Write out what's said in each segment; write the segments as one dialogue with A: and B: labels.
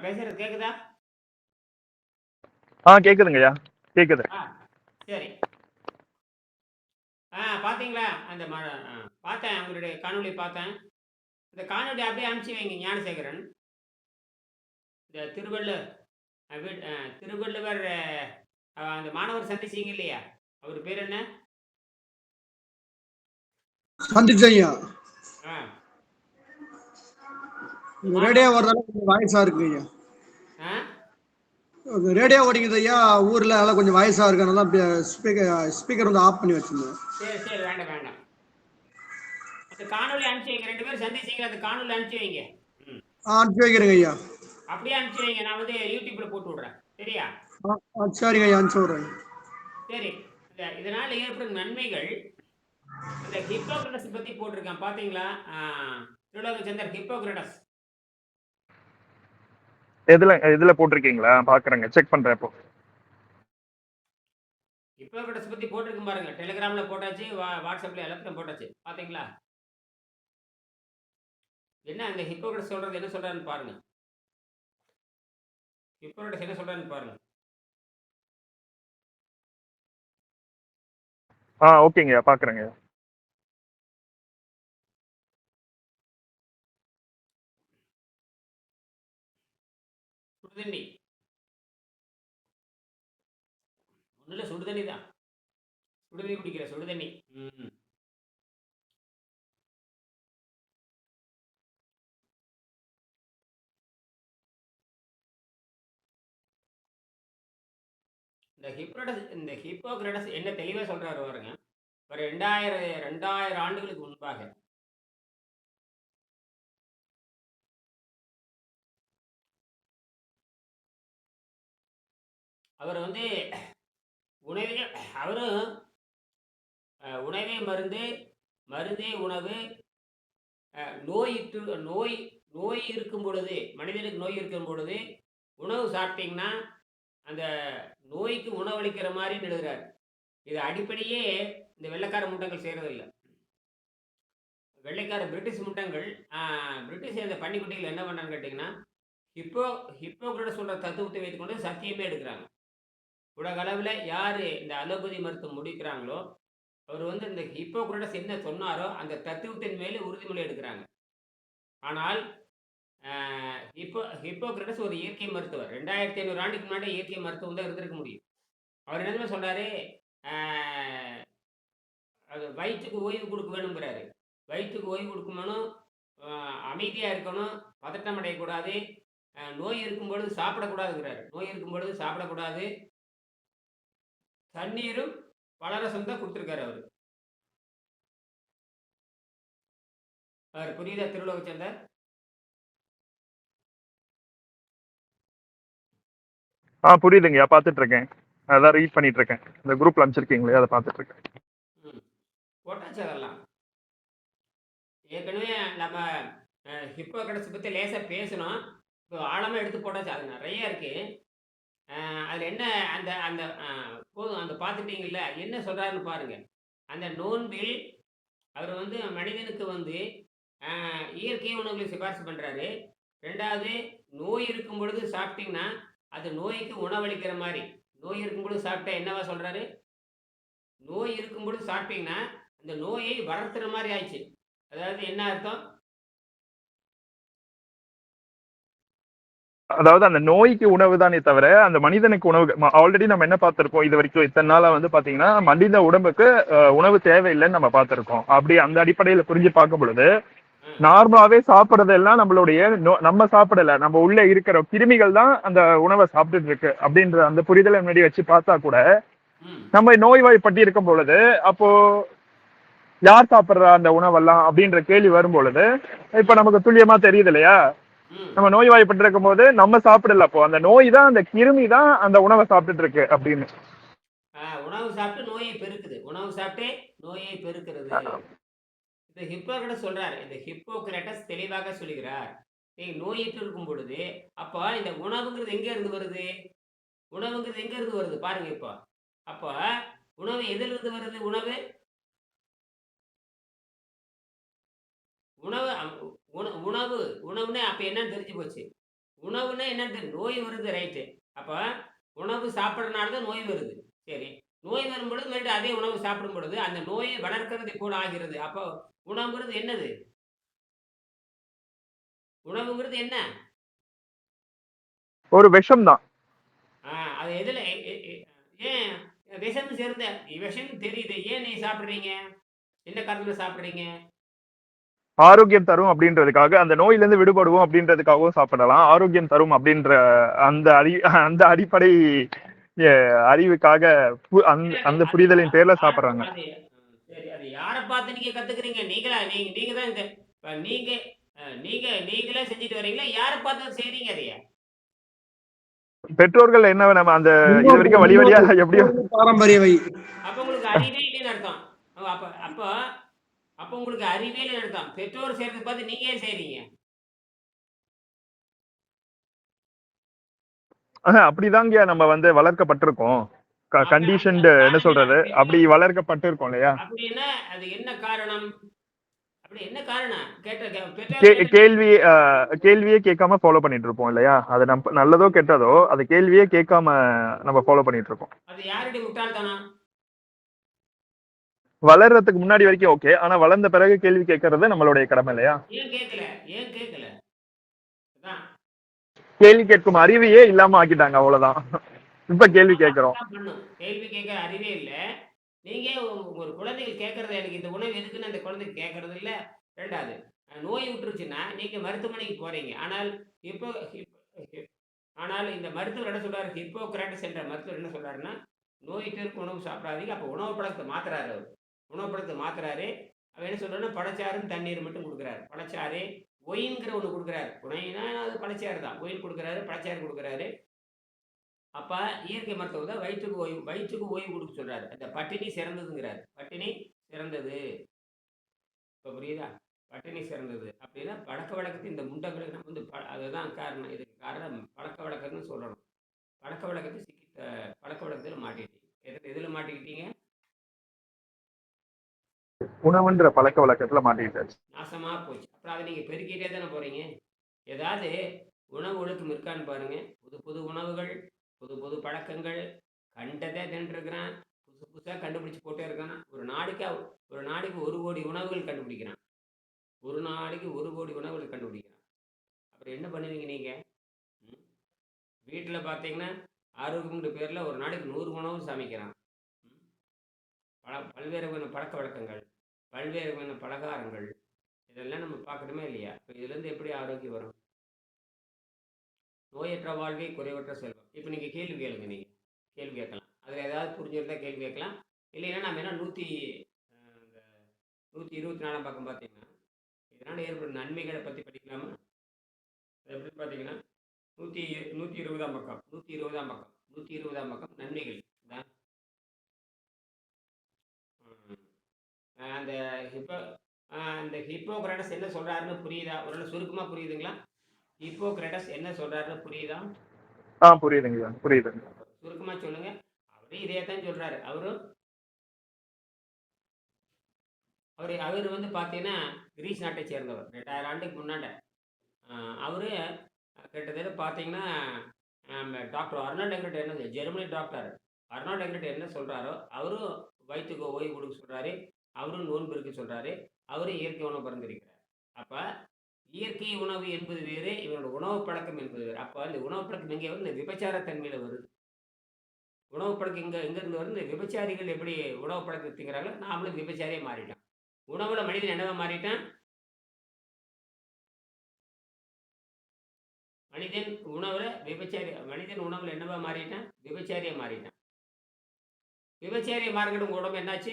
A: பேசுறது கேக்குதா?
B: கேக்குதுங்கய்யா, கேக்குது.
A: சரி. பாத்தீங்களா? அந்த பார்த்தேன், உங்களுடைய காணொளி பார்த்தேன். இந்த காணொளி அப்படியே அனுப்பிச்சு வைங்க ஞானசேகரன். இந்த திருவள்ளுவர் அந்த மாணவர் சந்திச்சீங்க இல்லையா? அவர் பேர் என்ன?
C: சந்திச்சையா. ரேடியோ
A: மாணவர்
C: ஓடுறதால கொஞ்சம் வாய்ஸா இருக்கு ஐயா.
A: ஆ?
C: ரேடியோ ஓடிங்குது ஐயா, ஊர்ல அதெல்லாம் கொஞ்சம் வாய்ஸா இருக்கனால ஸ்பீக்கர் வந்து ஆஃப் பண்ணி வச்சிருந்தேன்.
A: சரி வேண்டாம் வேண்டாம். அந்த காணொளி அனுப்பிச்சு வைங்க. 2 பேரும் சந்திச்சீங்க, அந்த காணொளி அனுப்பிச்சு வைங்க.
C: அனுப்பி வைக்கிறேங்க ஐயா.
A: அப்படியே அனுப்பிச்சு வைங்க, நான் வந்து யூடியூப்ல போட்டு விடுறேன். சரியா?
C: சரிங்க ஐயா, அனுப்பிச்சு விடுறேன்.
A: சரி. இதனால ஏற்படும் நன்மைகள் இந்த ஹிப்போக்ரட்டஸ் பத்தி போட்டிருக்கேன், பாத்தீங்களா? திருலோகச்சந்தர் ஹிப்போக்ரட்டஸ்
B: இதுல போட்டிருக்கீங்களா? பாக்குறேங்க, செக் பண்றேன் இப்போ.
A: ஹிப்போக்ரட்டஸ் பத்தி போட்டிருக்கும் பாருங்க. டெலிகிராம்ல போட்டாச்சு, வாட்ஸ்அப்ல எல்லாத்தையும் போட்டாச்சு. பாத்தீங்களா? என்ன அந்த ஹிப்போக்ரட்டஸ் சொல்றது என்ன சொல்றாருன்னு பாருங்க. ஹிப்போக்ரட்டஸ் என்ன சொல்றாருன்னு பாருங்க.
B: ஓகேங்கய்யா, பாக்குறேங்க.
A: சுடுதண்ணி ஒண்ணுல சுடுதண்ணி தான். சுடுதண்ணி குடிக்கிற சுடுதண்ணி. இந்த ஹிப்போக்ரட்டஸ் என்ன தெளிவா சொல்றாரு பாருங்க. ஒரு 2000 ஆண்டுகளுக்கு முன்பாக அவர் வந்து அவரும் உணவே மருந்து, மருந்தே உணவு. நோய் இருக்கும் பொழுது, மனிதனுக்கு நோய் இருக்கும் பொழுது உணவு சாப்பிட்டீங்கன்னா அந்த நோய்க்கு உணவளிக்கிற மாதிரி எழுதுறாரு. இது அடிப்படையே இந்த வெள்ளைக்கார முட்டங்கள் செய்யறதில்லை. வெள்ளைக்கார பிரிட்டிஷ் முட்டங்கள், பிரிட்டிஷ் அந்த பன்னிக்குட்டிகள் என்ன பண்ணான்னு கேட்டிங்கன்னா, ஹிப்போக்ரட்டஸ் சொல்ற தத்துவத்தை வைத்துக்கொண்டு சத்தியமே எடுக்கிறாங்க. உலக அளவில் யார் இந்த அலோபதி மருத்துவம் முடிக்கிறாங்களோ அவர் வந்து இந்த ஹிப்போக்ரட்டஸ் என்ன சொன்னாரோ அந்த தத்துவத்தின் மேலே உறுதிமொழி எடுக்கிறாங்க. ஆனால் ஹிப்போக்ரட்டஸ் ஒரு இயற்கை மருத்துவர். 2500 ஆண்டுக்கு முன்னாடி இயற்கை மருத்துவம் தான் இருந்திருக்க முடியும். அவர் என்ன சொல்றாரு? அது வயிற்றுக்கு ஓய்வு கொடுக்க வேணுங்கிறாரு. வயிற்றுக்கு ஓய்வு கொடுக்கணும், அமைதியாக இருக்கணும், பதட்டம் அடையக்கூடாது, நோய் இருக்கும் பொழுது சாப்பிடக்கூடாதுங்கிறாரு. நோய் இருக்கும் பொழுது சாப்பிடக்கூடாது, தண்ணீரும் பலரசம் தான் கொடுத்துருக்காரு அவரு. புரியுதா திருலோகச்சந்தர்?
B: புரியுதுங்கய்யா, பாத்துட்டு இருக்கேன். அதான் ரீட் பண்ணிட்டு இருக்கேன். இந்த குரூப்ல அனுப்பிச்சிருக்கீங்களே, அதை பாத்துட்டு இருக்கேன்.
A: போட்டாச்சு அதெல்லாம். ஏற்கனவே நம்ம ஹிப்போக்ரட்டஸ் பற்றி லேசாக பேசணும். இப்போ ஆழமாக எடுத்து போட்டாச்சு. அது நிறைய இருக்கு. அதில் என்ன அந்த அந்த போதும், அந்த பார்த்துட்டீங்கல்ல என்ன சொல்கிறாருன்னு பாருங்க. அந்த நோன்பில் அவர் வந்து மனிதனுக்கு வந்து இயற்கை உணவுகளை சிபாரிசு பண்ணுறாரு. 2வது, நோய் இருக்கும் பொழுது சாப்பிட்டீங்கன்னா அது நோய்க்கு உணவளிக்கிற மாதிரி. நோய் இருக்கும் பொழுது சாப்பிட்டா என்னவா சொல்கிறாரு? நோய் இருக்கும் பொழுது சாப்பிட்டீங்கன்னா அந்த நோயை வளர்த்துற மாதிரி ஆயிடுச்சு. அதாவது என்ன அர்த்தம்?
B: அதாவது அந்த நோய்க்கு உணவு தானே தவிர அந்த மனிதனுக்கு உணவு ஆல்ரெடி நம்ம என்ன பார்த்திருக்கோம் இது வரைக்கும் இத்தனை நாளா வந்து பாத்தீங்கன்னா மனித உடம்புக்கு உணவு தேவையில்லைன்னு நம்ம பார்த்திருக்கோம். அப்படி அந்த அடிப்படையில புரிஞ்சு பார்க்கும் பொழுது நார்மலாவே சாப்பிட்றதெல்லாம் நம்மளுடைய நம்ம சாப்பிடல, நம்ம உள்ள இருக்கிற கிருமிகள் தான் அந்த உணவை சாப்பிட்டுட்டு இருக்கு அப்படின்ற அந்த புரிதலை முன்னாடி வச்சு பார்த்தா கூட நம்ம நோய்வாய்ப்பட்டு இருக்கும் பொழுது அப்போ யார் சாப்பிட்றா அந்த உணவெல்லாம் அப்படின்ற கேள்வி வரும் பொழுது இப்ப நமக்கு துல்லியமா தெரியுது இல்லையா? நம்ம நோய்வாய்ப்பட்டு இருக்கும் போது நம்ம சாப்பிடல, அப்போ அந்த நோய் தான், அந்த கிருமி தான் அந்த உணவை சாப்பிட்டுட்டு இருக்கு அப்படின்னு.
A: உணவு சாப்பிட்டு நோயை பெருக்குது, உணவு சாப்பிட்டே நோயை பெருக்கிறது. இந்த ஹிப்போக்ரட்டஸ் சொல்றாரு. இந்த ஹிப்போக்ரட்டஸ் தெளிவாக சொல்லுகிறார், நோயிட்டு இருக்கும் பொழுது அப்போ இந்த உணவுங்கிறது எங்க இருந்து வருது? உணவுங்கிறது எங்க இருந்து வருது பாருங்க. இப்போ அப்போ உணவு எதிலிருந்து வருது? உணவு உணவு உணவுன்னு அப்ப என்னன்னு தெரிஞ்சு போச்சு. உணவுன்னா என்னது? நோய் வருது ரைட்டு. அப்ப உணவு சாப்பிடுறனால தான் நோய் வருது. சரி. நோய் வரும்பொழுது மறுபடியும் அதே உணவு சாப்பிடும் பொழுது, அந்த நோயை வளர்க்கிறது போல ஆகிறது. அப்போ உணவுங்கிறது என்னது? உணவுங்கிறது என்ன?
B: ஒரு விஷம் தான்.
A: அது எதுல எ எ எ ஏன் விஷம் சேர்ந்த விஷம் தெரியுது. ஏன் நீ சாப்பிடுறீங்க? என்ன காரணத்துல சாப்பிடுறீங்க?
B: ஆரோக்கியம் தரும் அப்படின்றதுக்காக, அந்த நோயிலிருந்து விடுபடுவோம் அப்படின்றதுக்காகவும் சாப்பிடலாம். ஆரோக்கியம் தரும் அப்படின்ற அந்த அந்த அடிப்படை எ அறிவுக்காக
A: சரி அது
B: அந்த
A: அது யா
B: புரிதலின் பேர்ல
A: யார
B: சாப்பிடுறாங்க.
A: அது சரி அது யார பார்த்து நீங்க கத்துக்கிறீங்க? நீங்களா நீங்க நீங்க தான் இந்த இப்ப நீங்க நீங்களே செஞ்சுட்டு வரீங்களா? யார பார்த்து அத செய்றீங்க அதைய?
B: பெற்றோர்கள் என்ன நம்ம அந்த
C: முன்னோர்கள்
B: இதுவரைக்கும் வழி வழியா
C: முன்னோர்கள்
B: எப்படியோ
C: முன்னோர்கள் பாரம்பரியவை.
A: அப்ப உங்களுக்கு அறிவே இல்லைன்னு அர்த்தம். அப்ப அப்ப அப்ப உங்களுக்கு அறிவே இல்லைன்னு அர்த்தம். பெற்றோர் செய்றத பார்த்து நீங்க ஏன் செய்றீங்க?
B: அப்படிதாங்கயா நம்ம வந்து வளர்க்கப்பட்டிருக்கோம்.
A: அப்ப அந்த
B: கண்டிஷன்டு என்ன
A: காரணம் என்ன?
B: சொல்றது? அப்படி வளர்க்கப்பட்டிருக்கோம் இல்லையா?
A: அப்படின்னா அது என்ன காரணம்? அப்படி என்ன காரணம்? பெற்றோர் கேட்ட
B: கேள்வி கேள்வியே கேட்காம ஃபாலோ பண்ணிட்டு இருப்போம் இல்லையா? அது நம்ம நல்லதோ கெட்டதோ அது கேள்வியே கேட்காம நம்ம ஃபாலோ பண்ணிட்டு இருக்கோம்.
A: அது யாருடைய முட்டாள்தனம்?
B: வளர்றதுக்கு முன்னாடி வரைக்கும் ஓகே. ஆனா வளர்ந்த பிறகு கேள்வி கேட்கறது நம்மளுடைய கடமை இல்லையா?
A: ஏன் கேட்கல? ஏன் கேட்கல? அதான்.
B: கேள்வி கேட்கும் அறிவையே இல்லாம ஆக்கிட்டாங்க அவ்வளவுதான். இப்ப கேள்வி கேட்கிறோம்.
A: அப்படித்தான் பண்ணும். கேள்வி கேட்கிற அறிவே இல்ல. நீங்க ஒரு குழந்தைகள் கேட்கறது எனக்கு இந்த உணவு எதுக்குன்னு அந்த குழந்தைக்கு கேட்கறது இல்ல. 2வது நோய் விட்டுருச்சுன்னா, நீங்க மருத்துவமனைக்கு போறீங்க. ஆனால் இப்போ ஆனால் இந்த மருத்துவர் என்ன சொல்றாரு? ஹிப்போக்ராட்டஸ் என்ற மருத்துவர் என்ன சொல்றாருன்னா, நோயிட்டருக்கு உணவு சாப்பிடாதீங்க. அப்ப உணவு பழக்கத்த மாத்துறாரு அவரு. உணவு பழக்கத்த மாத்துறாரு. அவர் என்ன சொல்றாருன்னா, பழச்சாறும் தண்ணீர் மட்டும் குடுக்குறாரு. பழச்சாறு, ஒயின்ங்கிற ஒண்ணு குடுக்குறாரு. ஒயின்னா அது பழச்சாறு தான். ஒயின் குடுக்குறாரு, பழச்சாறு குடுக்குறாரு. அப்ப இயற்கை மருத்துவத்த வயிற்றுக்கு ஓய்வு குடுக்க சொல்றாரு. அந்த பட்டினி சிறந்ததுங்கிறாரு. பட்டினி சிறந்தது. இப்ப புரியுதா? பட்டினி சிறந்தது. அப்படின்னா பழக்கவழக்கத்தின் இந்த முண்டங்களுக்கு நம்ம வந்து அதுதான் காரணம். இதுக்கு காரணம் பழக்கவழக்கம்னு சொல்லணும். பழக்கவழக்கத்த பழக்கவழக்கத்துல மாட்டிக்கிட்டீங்க. எதுல மாட்டிக்கிட்டீங்க?
B: உணவுன்ற பழக்க வழக்கத்துல மாட்டிக்கிட்டாச்சு.
A: நாசமா போச்சு. அப்புறம் அத நீங்க பெருக்கிட்டே தானே போறீங்க. ஏதாவது உணவு ஒழுக்கம் இருக்கான்னு பாருங்க. புது புது உணவுகள், புது புது பழக்கங்கள், கண்டத தின்றுருக்கிறான். புதுசு புதுசா கண்டுபிடிச்சு போட்டே இருக்கான். ஒரு நாளைக்கு 1,00,00,000 உணவுகள் கண்டுபிடிக்கிறான். ஒரு நாளைக்கு 1,00,00,000 உணவுகள் கண்டுபிடிக்கிறான். அப்புறம் என்ன பண்ணுவீங்க நீங்க? ம். வீட்ல பார்த்தீங்கன்னா, ஆரோக்கியம்ன்ற பேர்ல ஒரு நாளைக்கு 100 உணவு சமைக்கிறான். ம். பல்வேறு வகையான பழக்கவழக்கங்கள், பல்வேறு வகையான பலகாரங்கள், இதெல்லாம் நம்ம பார்க்கணுமா இல்லையா? இப்ப இதுலேருந்து எப்படி ஆரோக்கியம் வரும்? நோயற்ற வாழ்வே குறைவற்ற செல்வம். இப்ப நீங்க கேள்வி கேளுங்க நீங்க. கேள்வி கேட்கலாம். அதுல ஏதாவது புரிஞ்சிருந்தா கேள்வி கேட்கலாம். இல்லைன்னா நாம என்ன 124ஆம் பக்கம் பார்த்தீங்கன்னா, இதனால ஏற்படும் நன்மைகள பத்தி படிக்கலாமா? அது எப்படின்னு பார்த்தீங்கன்னா, 120ஆம் பக்கம் 120ஆம் பக்கம் 120ஆம் பக்கம் நன்மைகள். இதான் ம். அந்த ஹிப்போ அந்த ஹிப்போக்ரட்டஸ் என்ன சொல்றாருன்னு புரியுதா? ஓரளவு சுருக்கமா புரியுதுங்களா? ஹிப்போக்ரட்டஸ் என்ன சொல்றாருன்னு புரியுதா?
B: புரியுதுங்கய்யா. புரியுதுங்க.
A: சுருக்கமா சொல்லுங்க. அவரும் இதே தான் சொல்றாரு. அவரு வந்து பார்த்தீங்கன்னா, கிரீஸ் நாட்டை சேர்ந்தவர். 2000 ஆண்டுக்கு முன்னாட. அவரு கிட்டத்தட்ட பார்த்தீங்கன்னா, டாக்டர் அர்னால்ட் எங்கர்ட் என்ன ஜெர்மனி டாக்டர். அர்னால்ட் எங்கர்ட் என்ன சொல்றாரோ, அவரும் வயித்துக்கு ஓய்வு குடுக்க சொல்றாரு. அவரும் நோன்பு இருக்க சொல்றாரு. அவரும் இயற்கை உணவு பரிந்துரைக்கிறார். அப்ப இயற்கை உணவு என்பது வேறு, இவனோட உணவு பழக்கம் என்பது வேறு. அப்ப இந்த உணவு பழக்கம் எங்கே வருது? இந்த விபச்சார தன்மையில வருது. உணவு பழக்கம் எங்கேருந்து வருது? இந்த விபச்சாரிகள் எப்படி உணவு பழக்கத்த திங்கிறாங்களோ, நாமளும் விபச்சாரியா மாறிட்டோம். உணவுல மனிதன் என்னவா மாறிட்டான்? மனிதன் உணவுல என்னவா மாறிட்டான்? விபச்சாரியா மாறிட்டான். விபச்சாரியா மாறிக்கிட்டு உங்க உடம்பு என்னாச்சு?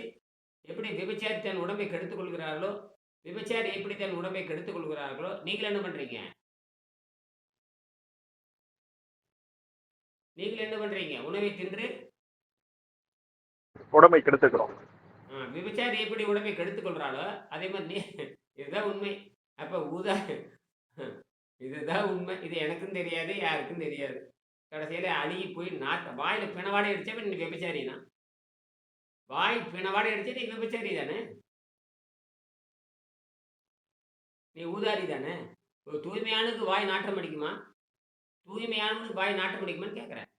A: எப்படி விபச்சாரி தன் உடம்பை கெடுத்துக் கொள்கிறார்களோ, விபச்சாரி எப்படி தன் உடம்பை கெடுத்துக் கொள்கிறார்களோ, நீங்களும் என்ன பண்றீங்க? நீங்களும் என்ன பண்றீங்க? உணவை தின்று
B: உடம்பை கெடுத்துக்கிறோம்.
A: விபச்சாரி எப்படி உடம்பை கெடுத்துக் கொள்றாளோ, அதே மாரி இதுதான் உண்மை. அப்ப இதுதான் உண்மை. இது எனக்கும் தெரியாது, யாருக்கும் தெரியாது. கடைசியில அழுகி போய் வாயில பிணவாடை அடிச்சவன் நீ விபச்சாரி தான். வாய் பிணவாடை அடிச்சா நீ விபச்சாரி தானே? நீ ஊதாரி தானே? ஒரு தூய்மையானுக்கு வாய் நாற்றம் அடிக்குமா? தூய்மையானவனுக்கு வாய் நாட்டம் அடிக்குமான்னு கேட்கிறேன்.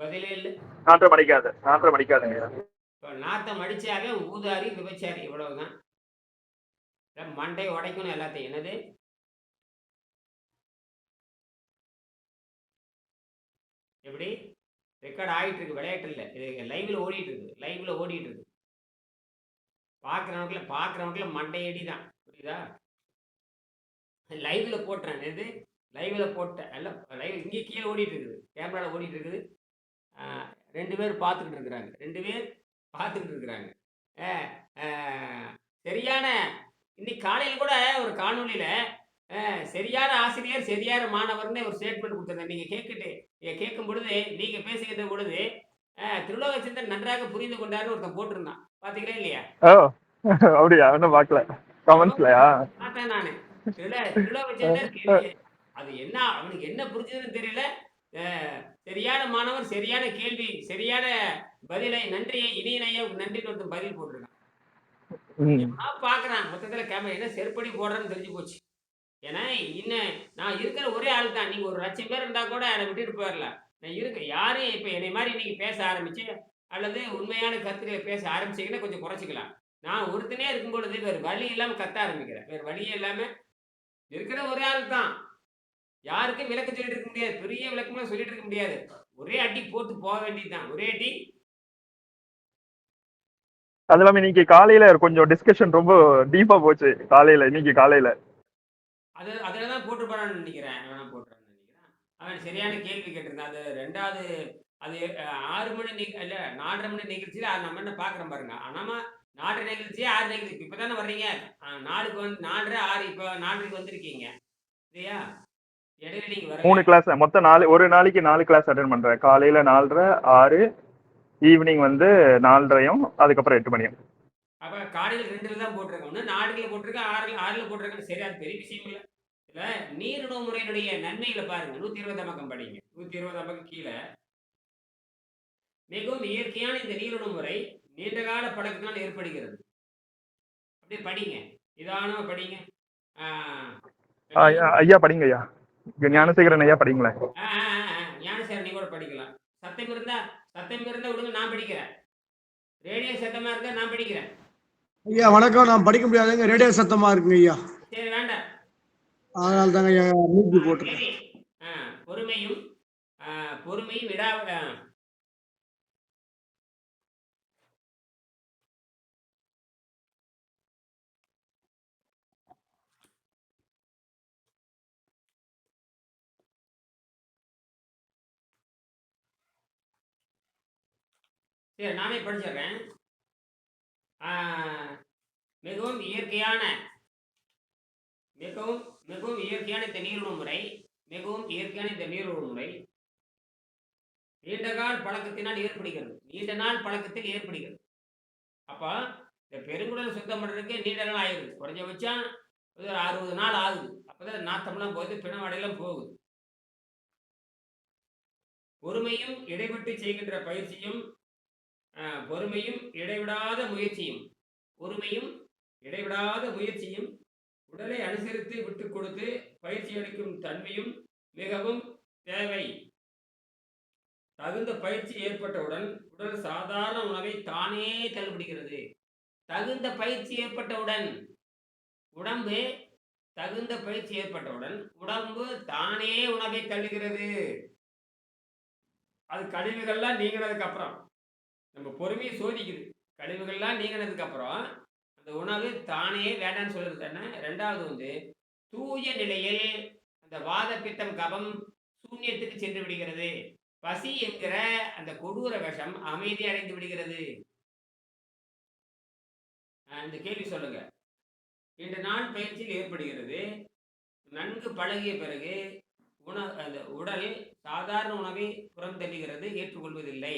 A: பதிலே இல்ல.
B: நாற்றம் அடிக்காது, நாற்றம் அடிக்காதுங்க.
A: இப்ப நாத்தம் அடிச்சாவே ஊதாரி, விபச்சாரி இவ்வளவுதான். மண்டை உடைக்கணும் எல்லாத்தையும். என்னது? எப்படி? ரெக்கார்ட் ஆயிட்டு இருக்கு, விளையாட்டு இல்ல. இது லைவ்ல ஓடிட்டு இருக்கு. லைவ்ல ஓடிட்டு இருக்கு. பார்க்குறவங்களுக்குல மண்டையடி தான். புரியுதா? லைவ்ல போட்டுறேன். எது? லைவ்ல போட்டேன். எல்லாம் லைவ் இங்கே கீழே ஓடிட்டு இருக்குது. கேமராவில் ஓடிட்டு இருக்குது. 2 பேர் பார்த்துக்கிட்டு இருக்கிறாங்க. 2 பேர் பார்த்துக்கிட்டு இருக்கிறாங்க. சரியான இன்னைக்கு காலையில் கூட ஒரு காணொலியில் சரியான ஆசிரியர் சரியான மாணவர்னு ஒரு ஸ்டேட்மெண்ட் கொடுத்துருந்தேன். நீங்கள் கேட்கும் பொழுது, நீங்கள் பேசுகிற பொழுது திருலோகச்சந்தர் நன்றாக புரிந்து கொண்டாருன்னு ஒருத்தன் போட்டிருந்தான். பார்த்தீங்களா இல்லையா?
B: ஓ அப்படியா? இன்னும் பார்க்கல. கமெண்ட்ஸ்லயா?
A: பார்த்தேன் நான். திருலோகச்சந்தர் கேள்வி அது என்ன, அவனுக்கு என்ன புரிஞ்சதுன்னு தெரியல. சரியான மாணவர், சரியான கேள்வி, சரியான பதிலை, நன்றியை இனியனையா நன்றி ஒருத்தன் பதில் போட்டிருக்கான். பாக்குறான் மொத்தத்துல கேமரா என்ன செருப்படி போடுறேன்னு தெரிஞ்சு போச்சு. ஏன்னா இன்னும் நான் இருக்கிற ஒரே ஆள் தான். நீங்க ஒரு 1,00,000 பேர் இருந்தா கூட அதை விட்டுட்டு போயிடலாம். நான் இருக்க யாரும் இப்ப என்னை மாதிரி இன்னைக்கு பேச ஆரம்பிச்சு அல்லது உண்மையான கருத்துக்களை பேச ஆரம்பிச்சீங்கன்னா கொஞ்சம் குறைச்சிக்கலாம். நான் ஒருத்தனே இருக்கும் பொழுது வேறு வழி இல்லாம கத்த ஆரம்பிக்கிறேன். வேறு வழியே இல்லாம இருக்கிற ஒரே ஆள் தான். யாருக்கும் விளக்கம் சொல்லிட்டு இருக்க முடியாது. பெரிய விளக்கமா சொல்லிட்டு இருக்க முடியாது. ஒரே அடி போட்டு போக வேண்டியதுதான். ஒரே அடி.
B: அது இல்லாம இன்னைக்கு காலையில கொஞ்சம் டிஸ்கஷன் ரொம்ப டீப்பா போச்சு. இன்னைக்கு காலையில
A: அதுலதான் போட்டுருப்பான்னு நினைக்கிறேன். அவன் சரியான கேள்வி கேட்டிருந்தான். அது 2வது அது 6 மணி இல்ல 4:30 மணி நிகழ்ச்சியில நம்ம என்ன பாக்குறோம் பாருங்க. ஆனாமா 4:30 நிகழ்ச்சி 6 நிகழ்ச்சி இப்பதானே வர்றீங்க. 4க்கு வந்து 4:30 6 இப்ப 4க்கு வந்திருக்கீங்க இல்லையா? இடையில நீங்க வர
B: 3 கிளாஸ் மொத்தம் 4 ஒரு நாளைக்கு 4 கிளாஸ் அட்டென்ட் பண்றேன். காலையில 4:30 6 ஈவினிங் வந்து 4:30 அதுக்கப்புறம் 8 மணியும்.
A: அப்ப காலையில் 2ல தான் போட்டிருக்கேன். ஒன்று 4ல போட்டிருக்கேன், 6ல போட்டிருக்கேன். சரி, அது பெரிய விஷயம் இல்லை. இதுல நீரிணவு முறையினுடைய நன்மைகளை பாருங்க. 120 பக்கம் படிங்க. 120 பக்கம் கீழே மிகவும் இயற்கையான இந்த நீரிணவு முறை நீண்டகால பழக்கத்தினால் ஏற்படுகிறது. அப்படியே படிங்க, நிதானமா படிங்க.
B: ஐயா படிங்க ஐயா. ஞானசேகரன் ஐயா படிங்களேன்.
A: ஞானசேகரன் நீ கூட படிக்கலாம். சத்தம் இருந்தா விடுங்க, நான் படிக்கிறேன். ரேடியோ சத்தமா இருந்தா நான் படிக்கிறேன்.
C: ஐயா வணக்கம். நான் படிக்க முடியாதுங்க, ரேடியோ சத்தமா இருக்குங்க ஐயா.
A: சரி, வேண்டாம்.
C: அதனால தாங்க ஐயா மூக்கு போட்டிருக்கேன்.
A: பொறுமையும் விடா சரி, நானே படிச்சிடுறேன். மிகவும் இயற்கையான இந்த நீருணவு முறை நீண்ட நாள் பழக்கத்தினால் ஏற்படுகிறது. அப்போ இந்த பெருங்குடல் சுத்தம் பண்ணுறதுக்கு நீண்ட நாள் ஆயிடுது. குறைஞ்சபட்சம் 60 நாள் ஆகுது. அப்போதான் நாத்தம்லாம் போகுது, பிணவடையெல்லாம் போகுது. பொறுமையும் இடைவிட்டு செய்கின்ற பயிற்சியும் பொறுமையும் இடைவிடாத முயற்சியும் உடலை அனுசரித்து விட்டு கொடுத்து பயிற்சி அளிக்கும் தன்மையும் மிகவும் தேவை. தகுந்த பயிற்சி ஏற்பட்டவுடன் உடல் சாதாரண உணவை தானே தள்ளுபிடிக்கிறது. தகுந்த பயிற்சி ஏற்பட்டவுடன் உடம்பு தானே உணவை தள்ளுகிறது. அது கழிவுகள்லாம் நீங்கினதுக்கு அப்புறம் நம்ம பொறுமையை சோதிக்குது. கழிவுகள்லாம் நீங்கினதுக்கு அப்புறம் அந்த உணவு தானே வேண்டான்னு சொல்றது தானே. 2வது வந்து தூய நிலையில் அந்த வாத பித்தம் கபம் சூன்யத்துக்கு சென்று விடுகிறது. பசி என்கிற அந்த கொடூர விஷம் அமைதி அடைந்து விடுகிறது. இந்த கேள்வி சொல்லுங்க. 2 நாள் பயிற்சியில் ஏற்படுகிறது. நன்கு பழகிய பிறகு அந்த உடல் சாதாரண உணவை புறம் தள்ளுகிறது, ஏற்றுக்கொள்வதில்லை.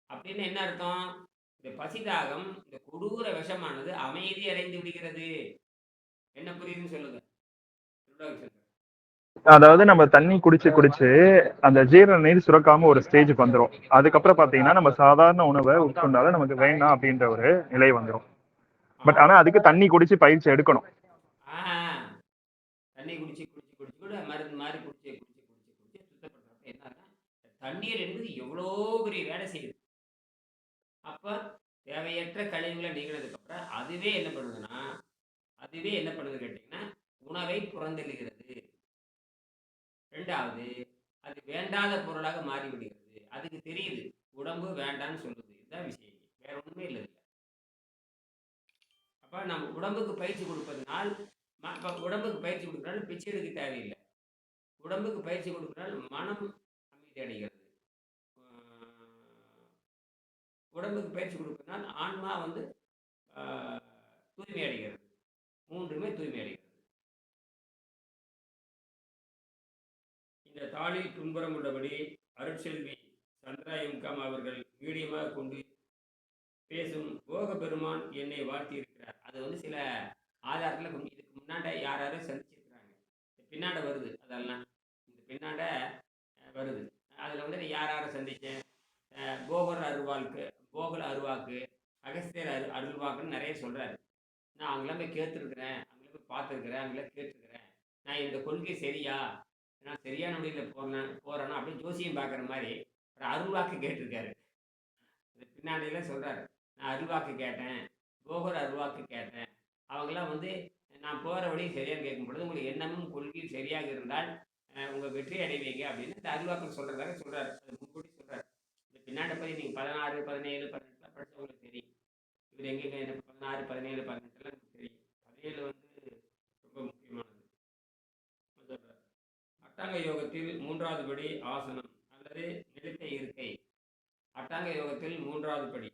A: அப்படின்னு என்ன அர்த்தம்? இந்த பசிதாகம், இந்த கொடூர விஷமானது அமைதி அடைந்து விடுகிறது. என்ன புரியுதுன்னு சொல்லுங்க.
B: அதாவது நம்ம தண்ணி குடிச்சு அந்த ஜீரண நீர் சுரக்காம ஒரு ஸ்டேஜுக்கு வந்துடும். அதுக்கப்புறம் பாத்தீங்கன்னா நம்ம சாதாரண உணவை உட்கொண்டாலும் நமக்கு வேண்டாம் அப்படின்ற ஒரு நிலை வந்துடும். பட் ஆனா அதுக்கு தண்ணி குடிச்சு பயிற்சி எடுக்கணும்.
A: ஆஹா, தண்ணி குடிச்சு குடிச்சு குடிச்சு கூட மருந்து மாதிரி குடிச்சு குடிச்சு குடிச்சு குடிச்சு சுத்தப்படுறப்ப என்னன்னா தண்ணீர் என்பது எவ்வளோ பெரிய வேலை செய்யுது. அப்ப தேவையற்ற கழிவுகளை நீங்கினதுக்கு அப்புறம் அதுவே என்ன பண்ணுது கேட்டீங்கன்னா உணவை புறந்தள்ளுகிறது. ரெண்டாவது அது வேண்டாத பொருளாக மாறிவிடுகிறது. அதுக்கு தெரியுது உடம்பு வேண்டான்னு சொல்லுது. இதுதான் விஷயம், வேற ஒண்ணுமே இல்லை இதுல. அப்ப நம்ம உடம்புக்கு பயிற்சி கொடுப்பதனால் உடம்புக்கு பயிற்சி கொடுக்கறனால பிச்சை எடுக்க தேவையில்லை. உடம்புக்கு பயிற்சி கொடுக்கறனால மனம் அமைதி அடைகிறது. உடம்புக்கு பயிற்சி கொடுப்பதனால் ஆன்மா வந்து தூய்மை அடைகிறது. மூன்றுமே தூய்மை அடைகிறது. இந்த தாளில் பின்புறம் உள்ளபடி அருட்செல்வி சந்திரா எம்காம் அவர்கள் மீடியமாக கொண்டு பேசும் போக பெருமான் என்னை வாழ்த்தி இருக்கிறார். அது வந்து சில ஆதாரத்தில் இதுக்கு முன்னாடி யாரும் சந்திச்சிருக்கிறாங்க. பின்னாட வருது, அதெல்லாம் இந்த பின்னாட வருது. அதில் வந்து யார் சந்திச்சேன், போகல அருவாக்கு, அகஸ்தியர் அருள்வாக்குன்னு நிறைய சொல்கிறாரு. நான் அவங்களாம் போய் கேட்டுருக்குறேன், அவங்கள போய் பார்த்துருக்குறேன், அவங்கள கேட்டுருக்குறேன். நான் இந்த கொள்கை சரியா, நான் சரியான வழியில் போகிறேன்னா அப்படின்னு ஜோசியம் பார்க்குற மாதிரி ஒரு அருள்வாக்கு கேட்டிருக்காரு. பின்னாடியெல்லாம் சொல்கிறாரு, நான் அருள்வாக்கு கேட்டேன், போகர் அருள்வாக்கு கேட்டேன். அவங்களாம் வந்து நான் போகிற வழி சரியான்னு கேட்கும் பொழுது உங்களுக்கு எண்ணமும் கொள்கையும் சரியாக இருந்தால் உங்கள் வெற்றி அடைவீங்க அப்படின்னு இந்த அருள்வாக்கு சொல்கிறதாக சொல்கிறாரு. அது முன்கூட்டி சொல்கிறார். இந்த பின்னாடி போய் நீங்கள் 16, 17, 18 படித்தவங்களுக்கு தெரியும். இவர் எங்கே 16, 17, 18 எனக்கு தெரியும். 17 வந்து ரொம்ப முக்கியமானது சொல்கிறார். அட்டாங்க யோகத்தில் 3வது படி ஆசனம் அல்லது நிலைத்த இருக்கை. அட்டாங்க யோகத்தில் 3வது படி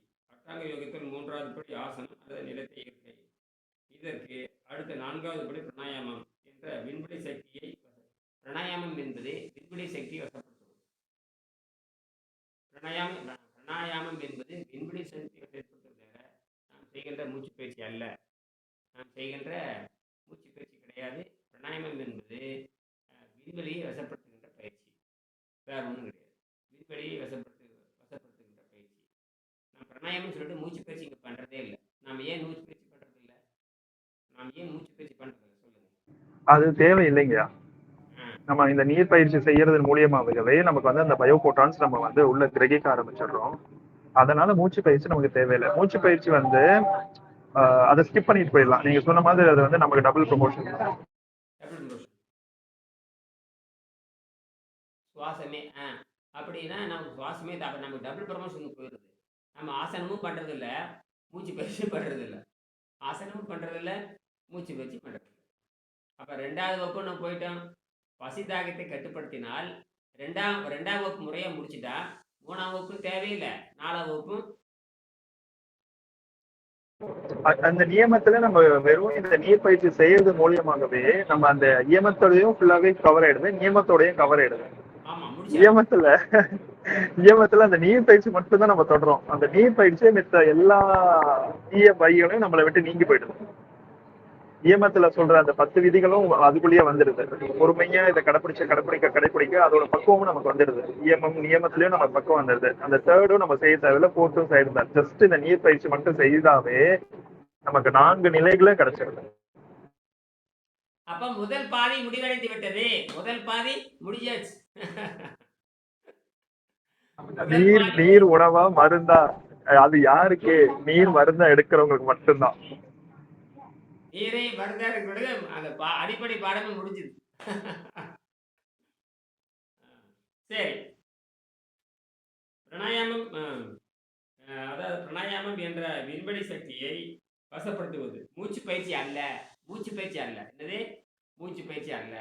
A: ஆசனம் அல்லது நிலைத்த இருக்கை. இதற்கு அடுத்த 4வது படி பிராணாயாமம் என்ற விண்வெளி சக்தியை. பிராணாயாமம் என்பது விண்வெளி சக்தியை வசப்படுத்துவது. பிராணாயாமம் என்பது விண்வெளி சக்தியை வசப்படுத்துவதாக நாம் செய்கின்ற மூச்சு பயிற்சி அல்ல. நாம் செய்கின்ற மூச்சு பயிற்சி கிடையாது. பிராணாயாமம் என்பது விண்வெளியை வசப்படுத்துகின்ற பயிற்சி, வேற ஒன்றும் கிடையாது. விண்வெளியை வசப்படுத்துகின்ற பயிற்சி. நான் பிராணாயாமம் சொல்லிட்டு மூச்சு பயிற்சி இங்கே பண்ணுறதே இல்லை. நாம் ஏன் மூச்சு பயிற்சி பண்ணுறது இல்லை? சொல்லுங்க.
B: அது தேவையில்லைங்கய்யா. நம்ம இந்த நீர் பயிற்சி செய்யறது மூலியமாகவே நமக்கு வந்து அந்த பயோபோட்டான்ஸ் நம்ம வந்து உள்ள கிரகிக்க ஆரம்பிச்சிடுறோம். அதனால மூச்சு பயிற்சி நமக்கு தேவையில்லை. மூச்சு பயிற்சி வந்து அதை ஸ்கிப் பண்ணிட்டு போயிடலாம். நீங்க சொன்ன மாதிரி அது வந்து நமக்கு டபுள் ப்ரொமோஷன்.
A: சுவாசமே அப்படின்னா நமக்கு சுவாசமே நமக்கு டபுள் ப்ரமோஷன் போயிடுது. நம்ம ஆசனமும் பண்றது இல்லை, மூச்சு பயிற்சி பண்றது இல்லை. ஆசனமும் பண்றது இல்லை, மூச்சு பயிற்சி பண்றது இல்லை. அப்ப 2வது வகுப்பு நம்ம போயிட்டோம். பசி தாகத்தை கட்டுப்படுத்தினால் 2ஆம் வகுப்பு முறையா முடிச்சுட்டா 3ஆம் வகுப்பு தேவையில்லை, 4ஆம் வகுப்பும்.
B: அந்த நியமத்துல நம்ம வெறும் இந்த நீர் பயிற்சி செய்யறது மூலியமாகவே நம்ம அந்த நியமத்தோடையும் ஃபுல்லாவே கவர் ஆயிடுது, நியமத்தோடையும் கவர் ஆயிடுது. நியமத்துல அந்த நீர் பயிற்சி மட்டும் தான் நம்ம தொடரும். அந்த நீர் பயிற்சியை மித்த எல்லா தீய பைகளையும் நம்மளை விட்டு நீங்கி போயிடுது. நியமத்துல சொல்ற அந்த 10 விதிகளும் அதுக்குள்ளேயே வந்துடுது. பொறுமையா இதை கடைப்பிடிக்க அதோட பக்குவமும் நமக்கு வந்துடுது. நியமத்திலயும் நம்ம பக்குவம் வந்துடுது. அந்த 3டும் நம்ம செய்ய தேவையில்ல, 4ம் சைடு தான். ஜஸ்ட் இந்த நீர் பயிற்சி மட்டும் செய்தாவே நமக்கு 4 நிலைகளும் கிடைச்சிருது.
A: அப்ப முதல் பாதி முடிவடைந்து விட்டது. முதல் பாதி முடிஞ்சாச்சு.
B: நீர் உணவா மருந்தா? அது யாருக்கு? நீர் மருந்தா எடுக்கிறவங்களுக்கு மட்டும்தான்.
A: நீரை மருந்தா எடுக்கிறது அந்த அடிப்படை பாடமே முடிஞ்சுது. சரி, பிராணாயாமம் அதாவது பிராணாயாமம் என்ற விண்வெளி சக்தியை வசப்படுத்துவது மூச்சு பயிற்சி அல்ல. என்னது? மூச்சு பயிற்சி அல்ல.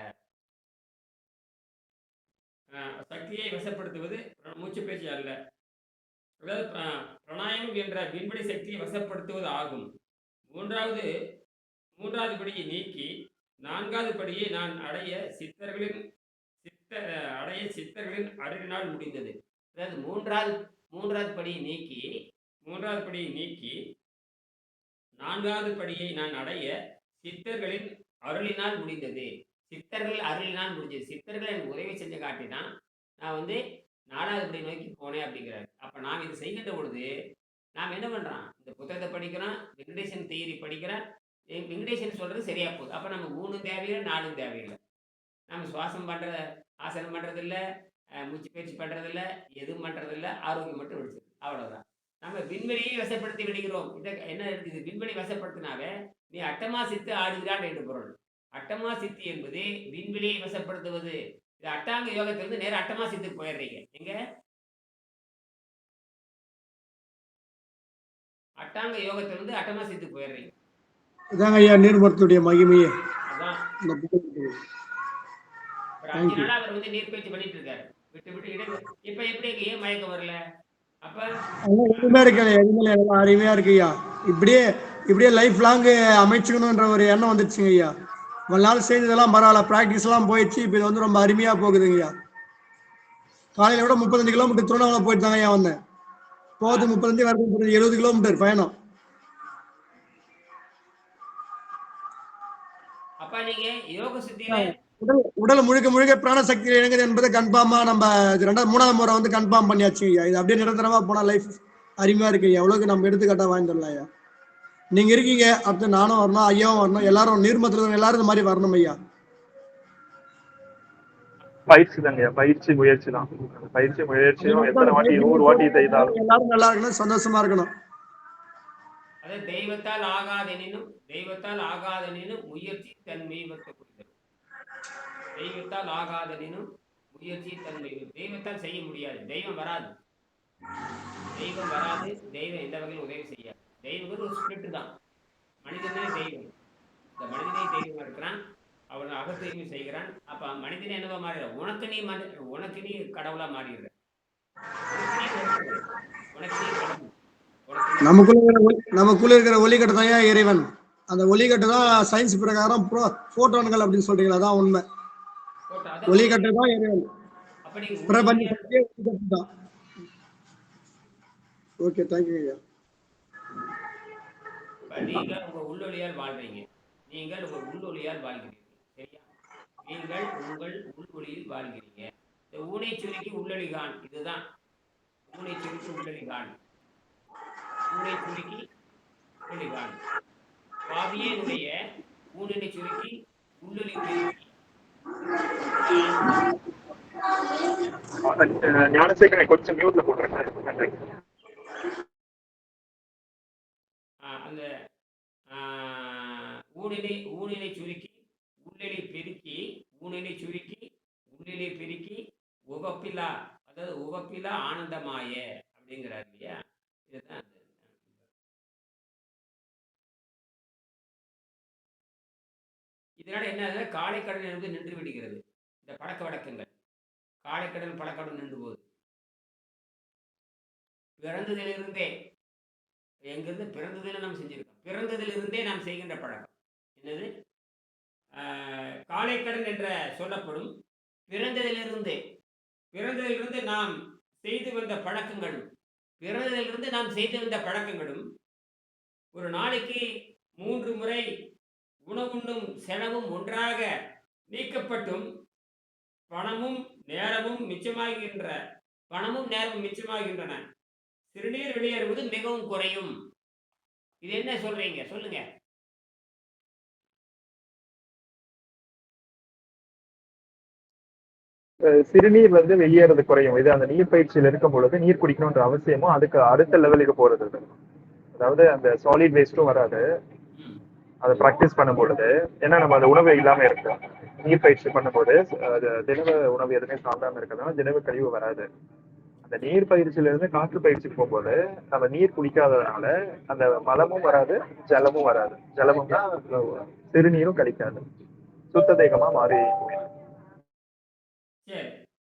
A: சக்தியை வசப்படுத்துவது மூச்சு பயிற்சி அல்ல. அதாவது பிராணாயாமம் என்ற விண்வெளி சக்தியை வசப்படுத்துவது ஆகும். மூன்றாவது படியை நீக்கி 4வது படியை நான் அடைய சித்தர்களின் அருளினால் முடிந்தது. அதாவது மூன்றாவது படியை நீக்கி 4வது படியை நான் அடைய சித்தர்களின் அருளினால் முடிந்தது. சித்தர்கள் எனக்கு உதவி செஞ்ச காட்டிதான் நான் வந்து 4வது படி நோக்கி போனேன் அப்படிங்கிறாரு. அப்ப நாம் இது செய்கின்ற பொழுது நாம் என்ன பண்றோம்? இந்த புத்தகத்த படிக்கிறோம், வெங்கடேசன் தியரி படிக்கிறோம். வெங்கடேசன் சொல்றது சரியா போகுது. அப்ப நம்ம 3ம் தேவையில்ல, 4ம் தேவையில்ல. நம்ம சுவாசம் பண்றத ஆசனம் பண்றதில்ல, மூச்சு பயிற்சி பண்றதில்ல, எதுவும் பண்றதில்ல. ஆரோக்கியம் மட்டும் வச்சிருக்கு. அவ்வளவுதான். நம்ம விண்வெளியை வசப்படுத்தி விடுகிறோம். இத என்ன இருக்குது? விண்வெளி வசப்படுத்தினாவே, நீ அட்டமா சித்து ஆடுகிறான் என்று பொருள். அட்டமா சித்தி என்பது விண்வெளியை வசப்படுத்துவது. இது அட்டாங்க யோகத்திலிருந்து நேரா அட்டமா சித்துக்கு போயிடுறீங்க. எங்க? அட்டாங்க யோகத்திலிருந்து அட்டமா சித்துக்கு போயிடுறீங்க.
C: இதாங்க ஐயா நீர்மருத்துடைய மகிமையே.
A: அதான்.
C: இந்த புத்தகத்துக்கு.
A: ஒரு 5
C: தேங்க்யூ.
A: நாளா அவர் வந்து நீர்ப்பயிற்சி பண்ணிட்டு இருக்காரு. விட்டு, விட்டு இடையில இப்ப எப்படிங்க ஏன் மயக்கம் வரல? அப்ப
C: எதுவுமே இருக்கல, எதுவுமே எல்லாம் அருமையா இருக்கு ஐயா. இப்படியே இப்படியே லைஃப் லாங் அமைச்சுக்கணுன்ற ஒரு எண்ணம் வந்துருச்சுங்க ஐயா. இவ்வளவு நாள் செய்ததெல்லாம் பரவாயில்ல, பிராக்டிஸ் எல்லாம் போயிடுச்சு. இப்ப இது வந்து ரொம்ப அருமையா போகுதுங்க ஐயா. காலையில விட 35 கிலோமீட்டர் திருவண்ணாமலை போயிட்டு தாங்க ஐயா வந்தேன். போகுது 35, வரது 35, 70 கிலோமீட்டர் பயணம்.
A: அப்ப நீங்க யோக சித்தியில
C: உடல் உடல் முழுக்க முழுக்க பிராணசக்தி இயங்குது என்பதை கன்ஃபார்மா நம்ம ரெண்டாவது 3வது முறை வந்து கன்ஃபார்ம் பண்ணியாச்சு ஐயா. இது அப்படியே நிரந்தரமா போனா லைஃப் அருமையா இருக்கு ஐயா. எவ்வளவுக்கு நம்ம எடுத்துக்காட்டா வாங்கிடலாம் ஐயா. நீங்க இருக்கீங்க, அடுத்து நானும் வரணும், ஐயாவும் வரணும், எல்லாரும் நீர்மத்துல எல்லாரும் இந்த மாதிரி வரணும் ஐயா.
B: பயிற்சி தாங்க, பயிற்சி முயற்சி தான். பயிற்சி முயற்சியும் எத்தனை வாட்டி 100 வாட்டி செய்தாலும்
C: எல்லாரும் நல்லா இருக்கணும், சந்தோஷமா இருக்கணும்.
A: அது தெய்வத்தால் ஆகாதெனினும் தெய்வத்தால் ஆகாதெனினும் முயற்சி தன் மெய்வத்தை குறித்தது. தெய்வத்தால் ஆகாதெனினும் முயற்சி தன் மெய்வத்தை. தெய்வத்தால் செய்ய முடியாது. தெய்வம் வராது. தெய்வம் வராது. தெய்வம் எந்த வகையில் உதவி செய்யாது. தெய்வம் ஒரு ஸ்பிரிட் தான். மனிதனே தெய்வம். இந்த மனிதனே தெய்வமா இருக்கிறான். அவன் அகத்தூய்மை செய்கிறான். அப்ப மனிதனே என்னவா மாறிடுற? உனக்கு நீ கடவுளா மாறிடுற. உனக்கு நீ கடவுள்.
C: நமக்குள்ள இருக்கிற ஒலிக்கட்டு தான் ஐயா இறைவன். அந்த ஒலிக்கட்டு தான் சயின்ஸ் பிரகாரம் போட்டான்கள் அப்படின்னு சொல்றீங்களா? அதான் உண்மை. ஒலிக்கட்டு தான் இறைவன். பிரபஞ்சத்திலே ஒலிக்கட்டு தான். ஓகே, தேங்க்யூ ஐயா.
A: நீங்கள் உங்க உள்ளொலியால் வாழ்றீங்க. நீங்கள் உங்க உள்ளொலியால் வாழ்கிறீர்கள். சரியா? நீங்கள் உங்கள் உள்ளொலியில் வாழ்கிறீங்க. இந்த ஊனை சுருக்கி உள்ளொலி கான். இதுதான் ஊனை சுருக்கி உள்ளொலி கான். ஊனை சுருக்கி உள்ளொலி கான். பாவியனுடைய ஊனினை சுருக்கி உள்ளொலி பெருக்கி.
B: ஞானசேகரனை கொஞ்சம் மியூட்ல போட்டுருக்கேன்.
A: அந்த ஊனினை சுருக்கி உள்ளிலை பெருக்கி ஊனினை சுருக்கி உள்ளிலை பெருக்கி உகப்பிலா, அதாவது உகப்பிலா ஆனந்தமாய அப்படிங்கிறார் இல்லையா? இதுதான் இதனால என்ன காலைக்கடன் என்பது நின்று விடுகிறது. இந்த பழக்க வழக்கங்கள் காலைக்கடன் பழக்கடன் நின்று போகுது. பிறந்ததிலிருந்தே எங்கிருந்து பிறந்ததில் நாம் செஞ்சிருக்கோம். பிறந்ததிலிருந்தே நாம் செய்கின்ற பழக்கம் என்னது? காலைக்கடன் என்ற சொல்லப்படும் பிறந்ததிலிருந்து நாம் செய்து வந்த பழக்கங்களும் ஒரு நாளைக்கு 3 முறை உணவுண்ணும் செலவும் ஒன்றாக நீக்கப்பட்டும் பணமும் நேரமும் மிச்சமாகின்றன. சிறுநீர் வெளியேறுவது மிகவும் குறையும். இது என்ன சொல்றீங்க? சொல்லுங்க.
B: சிறுநீர் வந்து வெளியேறது குறையும். இது அந்த நீர் பயிற்சியில் இருக்கும் பொழுது நீர் குடிக்கணும்ன்ற அவசியமும் அதுக்கு அடுத்த லெவலுக்கு போறது. அதாவது அந்த சாலிட் வேஸ்டும் வராது அதை ப்ராக்டிஸ் பண்ணும் பொழுது. ஏன்னா நம்ம அந்த உணவு இல்லாம இருக்கோம். நீர் பயிற்சி பண்ணும்போது அது தினவ உணவு எதுவுமே சாப்பிடாம இருக்கிறதுனால தினவ கழிவு வராது. அந்த நீர் பயிற்சியில இருந்து காற்று பயிற்சிக்கு போகும்போது நம்ம நீர் குடிக்காததுனால அந்த மலமும் வராது, ஜலமும் வராது. ஜலமும்னா சிறுநீரும் கிடைக்காது. சுத்த தேகமா மாறி.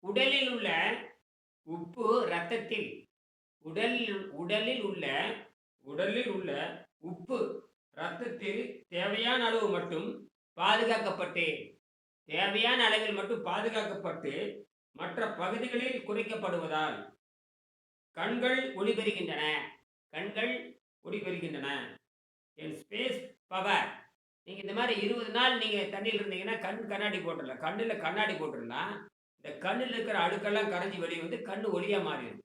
A: உடலில் உள்ள உப்பு ரத்தத்தில் உடலில் உள்ள உப்பு ரத்தத்தில் தேவையான அளவு மட்டும் பாதுகாக்கப்பட்டு மற்ற பகுதிகளில் குறைக்கப்படுவதால் கண்கள் ஒளி பெறுகின்றன. என் ஸ்பேஸ் பவர். நீங்க இந்த மாதிரி 20 நாள் நீங்க தண்ணியில் இருந்தீங்கன்னா கண்ணாடி போட்டுடலாம். கண்ணுல கண்ணாடி போட்டுருந்தா இந்த கண்ணில் இருக்கிற அழுக்கெல்லாம் கரைஞ்சி வெளியே வந்து கண்ணு ஒளியா மாறிடும்.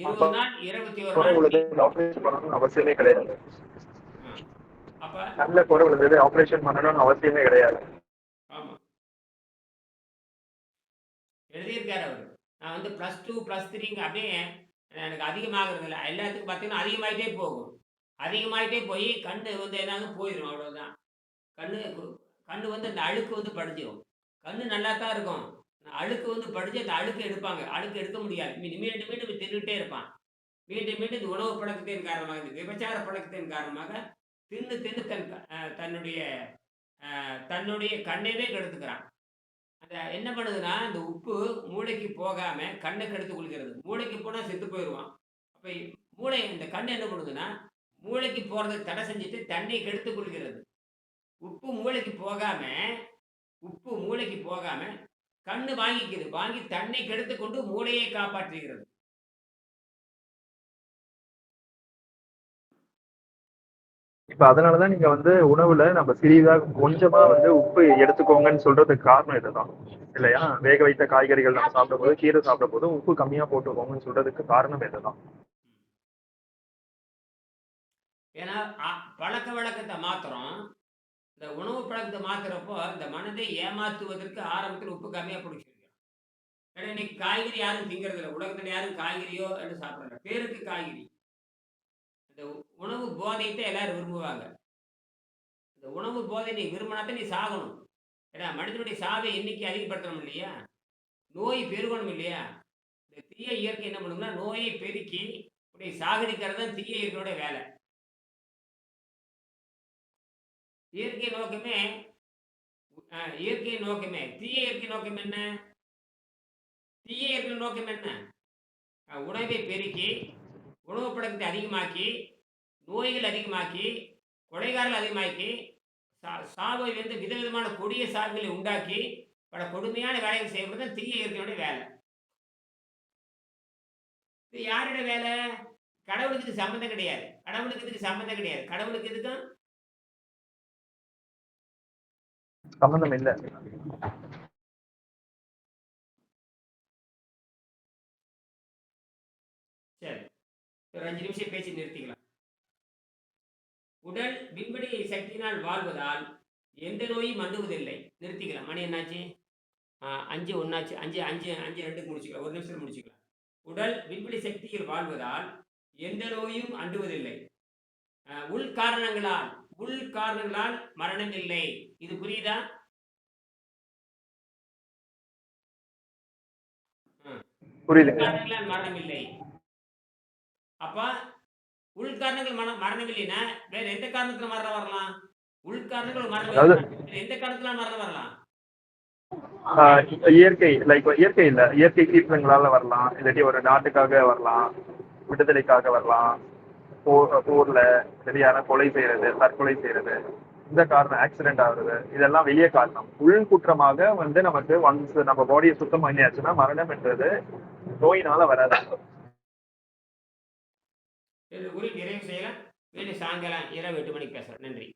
A: 20 நாள் 21
B: குறை
A: நாள்
B: உள்ளது ஆபரேஷன் பண்ணணும்னு அவசியமே கிடையாது.
A: ஆ. அப்ப
B: நல்ல குறை உள்ளது ஆபரேஷன் பண்ணணும்னு அவசியமே கிடையாது.
A: ஆமா எழுதியிருக்காரு அவரு. நான் வந்து +2 +3ங்க அப்படியே எனக்கு அதிகமாகிறது இல்லை. எல்லாத்துக்கும் பார்த்தீங்கன்னா அதிகமாயிட்டே போகும். அதிகமாயிட்டே போய் கண்ணு வந்து என்னாங்க போயிடும் அவ்வளவுதான். கண்ணு கண்ணு வந்து அந்த அழுக்கு வந்து படிஞ்சிரும். கண்ணு நல்லா தான் இருக்கும். அழுக்கு வந்து படிஞ்சு அந்த அழுக்கு எடுப்பாங்க. அழுக்கு எடுக்க முடியாது. மீண்டும் மீண்டும் மீண்டும் தின்னுட்டே இருப்பான். மீண்டும் மீண்டும் இந்த உணவு பழக்கத்தின் காரணமாக, இந்த விபச்சார பழக்கத்தின் காரணமாக தின்னு தின்னு தன்னுடைய தன்னுடைய கண்ணையவே கெடுத்துக்கிறான். அந்த என்ன பண்ணுதுன்னா, அந்த உப்பு மூளைக்கு போகாம கண்ண கெடுத்துக் கொள்கிறது. மூளைக்கு போனா செத்து போயிருவான். அப்ப மூளை இந்த கண்ணு என்ன பண்ணுதுன்னா, மூளைக்கு போறதுக்கு தடை செஞ்சுட்டு தண்ணிய கெடுத்துக் கொள்கிறது. உப்பு மூளைக்கு போகாம உப்பு மூளைக்கு போகாம கண்ணு வாங்கிக்குது. வாங்கி தன்னை கெடுத்துக் கொண்டு மூளையை காப்பாற்றுகிறது.
B: இப்ப அதனாலதான் நீங்க வந்து உணவுல நம்ம சிறிதா கொஞ்சமா வந்து உப்பு எடுத்துக்கோங்கன்னு சொல்றதுக்கு காரணம் இதுதான் இல்லையா? வேக வைத்த காய்கறிகள் நம்ம சாப்பிடும்போது, கீரை சாப்பிடும்போது உப்பு கம்மியா போட்டுக்கோங்கன்னு சொல்றதுக்கு காரணம் இதுதான்.
A: ஏன்னா, பழக்கவழக்கத்த மாத்துறோம். இந்த உணவு பழக்கத்த மாத்துறப்போ, இந்த மனதை ஏமாத்துவதற்கு ஆரம்பத்துல உப்பு கம்மியா புடிச்சிருக்கோம். ஏன்னா, இன்னைக்கு காய்கறி யாரும் திங்கிறதில்ல. உலகத்துல யாரும் காய்கறியோ எதுவும் சாப்பிடுறதில்ல. பேருக்கு காய்கறி. இந்த உணவு போதையத்த எல்லாரும் விரும்புவாங்க. இந்த உணவு போதை நீ விரும்பினா தான் நீ சாகணும். ஏன்னா, மனிதனுடைய சாவை எண்ணிக்கை அதிகப்படுத்தணும் இல்லையா? நோய் பெருகணும் இல்லையா? இந்த தீய இயற்கை என்ன பண்ணும்னா, நோயை பெருக்கி உன்னை சாகடிக்கிறது தான் தீய இயற்கையோட வேலை. இயற்கை நோக்கமே இயற்கை நோக்கமே தீய இயற்கை நோக்கம் என்ன? தீய இயற்கை நோக்கம் என்ன? உணவை பெருக்கி, உணவு பழக்கத்தை அதிகமாக்கி, நோய்கள் அதிகமாக்கி, கொலைகாரர்கள் அதிகமாக்கி, சாவை வந்து விதவிதமான கொடிய சாவுகளை உண்டாக்கி, பல கொடுமையான வேலைகள் செய்வது தான் தீய இயற்கையோட வேலை. இது யாரோட வேலை? கடவுளுக்கு இது சம்மந்தம் கிடையாது. கடவுளுக்கு இதுக்கு சம்மந்தம் கிடையாது. கடவுளுக்கு இதுக்கும்
B: சம்பந்தம் இல்ல.
A: சரி. ஒரு 5 நிமிஷம் பேசி நிறுத்திக்கலாம். உடல் விண்வெளி சக்தியினால் வாழ்வதால் எந்த நோயும் அண்டுவதில்லை. நிறுத்திக்கலாம். மணி என்னாச்சு? 5 1 5 5 5 2க்கு முடிச்சுக்கலாம். ஒரு நிமிஷத்துல முடிச்சுக்கலாம். உடல் விண்வெளி சக்தியில் வாழ்வதால் எந்த நோயும் அண்டுவதில்லை. உள் காரணங்களால் மரணம் இல்லை. இது புரியுதா?
B: புரியுதுங்க.
A: காரணங்களால் மரணம் இல்லை. அப்ப உள்காரணங்கள் மரணம் இல்லைன்னா வேற எந்த காரணத்துல மரணம் வரலாம்? உள்காரணங்கள் மரணம்
B: அதாவது
A: வேற எந்த காரணத்துல மரணம் வரலாம்?
B: இயற்கை இயற்கை இல்ல, இயற்கை சீற்றங்களால வரலாம், இல்லாட்டி ஒரு நாட்டுக்காக வரலாம், விடுதலைக்காக வரலாம், போர்ல சரியான கொலை செய்யறது, தற்கொலை செய்யறது, இந்த காரணம் ஆக்சிடென்ட் ஆகுறது, இதெல்லாம் வெளிய காரணம். உள் குற்றமாக வந்து நமக்கு ஒன்ஸ் நம்ம பாடியை சுத்தம் பண்ணியாச்சுன்னா மரணம் என்றது நோயினால வராது.
A: இது குறித்து நிறைவு செய்யலாம். மீண்டும் சாயங்காலம் இரவு 8 மணிக்கு பேசுறேன். நன்றி.